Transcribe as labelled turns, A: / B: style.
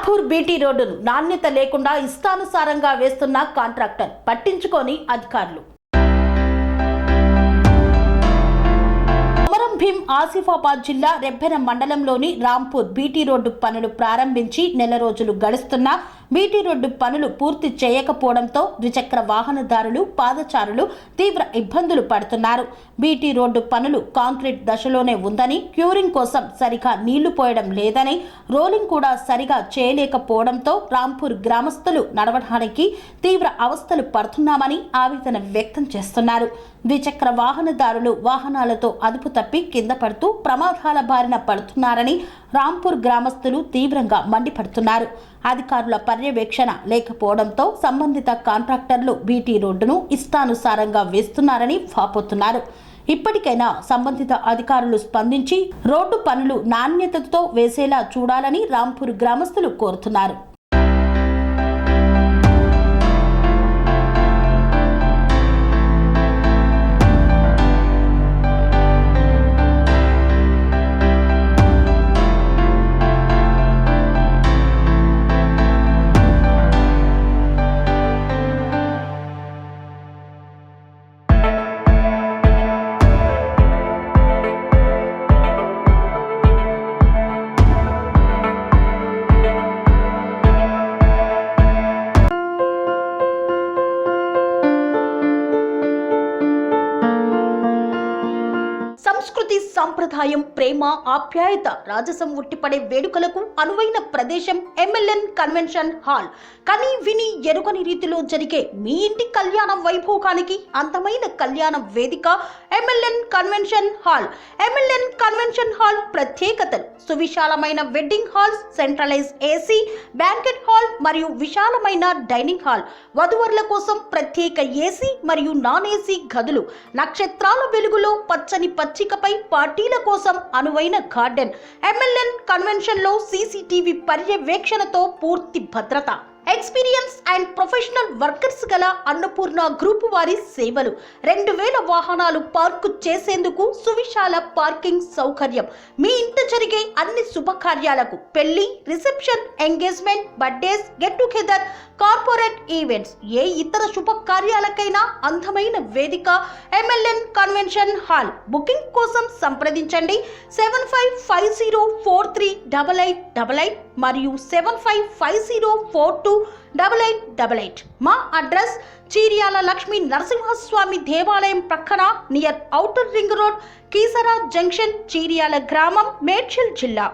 A: Rampur BT రోడ్డును నాణ్యత లేకుండా ఇష్టానుసారంగా వేస్తున్న కాంట్రాక్టర్ పట్టించుకోని అధికారులు. కొమరం భీం ఆసిఫాబాద్ జిల్లా రెబ్బెన మండలంలోని రాంపూర్ బీటీ రోడ్డు పనులు ప్రారంభించి నెల రోజులు గడుస్తున్నా బీటీ రోడ్డు పనులు పూర్తి చేయకపోవడంతో ద్విచక్ర వాహనదారులు పాదచారులు తీవ్ర ఇబ్బందులు పడుతున్నారు. బీటీ రోడ్డు పనులు కాంక్రీట్ దశలోనే ఉందని, క్యూరింగ్ కోసం సరిగా నీళ్లు పోయడం లేదని, రోలింగ్ కూడా సరిగా చేయలేకపోవడంతో రాంపూర్ గ్రామస్తులు నడవడానికి తీవ్ర అవస్థలు పడుతున్నామని ఆవేదన వ్యక్తం చేస్తున్నారు. ద్విచక్ర వాహనదారులు వాహనాలతో అదుపు తప్పి కింద పడుతూ ప్రమాదాల బారిన పడుతున్నారని రాంపూర్ గ్రామస్తులు తీవ్రంగా మండిపడుతున్నారు. అధికారుల పర్యవేక్షణ లేకపోవడంతో సంబంధిత కాంట్రాక్టర్లు బీటీ రోడ్డును ఇష్టానుసారంగా వేస్తున్నారని వాపోతున్నారు. ఇప్పటికైనా సంబంధిత అధికారులు స్పందించి రోడ్డు పనులు నాణ్యతతో వేసేలా చూడాలని రాంపూర్ గ్రామస్తులు కోరుతున్నారు. సంస్కృతి, సంప్రదాయం, ప్రేమ, ఆప్యాయత, రాజసం ఉట్టిపడే వేడుకలకు అనువైన ప్రదేశం ఎంఎల్ఎన్ కన్వెన్షన్ హాల్. కని విని ఎరుగని రీతిలో జరిగే మీ ఇంటి కళ్యాణ వైభోగానికి అందమైన కళ్యాణ వేదిక M L N convention hall. M L N convention hall ప్రత్యేకతలు: సువిశాలమైన wedding halls, centralise AC banquet hall మరియు విశాలమైన డైనింగ్ హాల్, వధువరుల కోసం ప్రత్యేక ఏసీ మరియు నాన్ ఏసీ గదులు, నక్షత్రాల వెలుగులో పచ్చని పచ్చికపై పార్టీల కోసం అనువైన గార్డెన్. ఎంఎల్ఎన్ కన్వెన్షన్ లో సీసీటీవీ పర్యవేక్షణతో పూర్తి భద్రత. ఎక్స్పీరియన్స్ అండ్ ప్రొఫెషనల్ వర్కర్స్ గల అన్నపూర్ణ గ్రూప్ వారి సేవలు. 2000 వాహనాలు పార్కు చేసేందుకు సువిశాల పార్కింగ్ సౌకర్యం. మీ ఇంట జరిగే అన్ని శుభకార్యాలకు, పెళ్లి, reception, engagement, birthdays, get together, corporate events, ఏ ఇతర శుభకార్యాలకైనా అందమైన వేదిక ఎంఎల్ఎన్ కన్వెన్షన్ హాల్. బుకింగ్ కోసం సంప్రదించండి 7550438888 మరియు 7550428888. మా అడ్రస్ చీర్యాల లక్ష్మీ నరసింహస్వామి దేవాలయం ప్రక్కన, near outer ring road, Keesara junction, Cheeryal గ్రామం, మేడ్చల్ జిల్లా.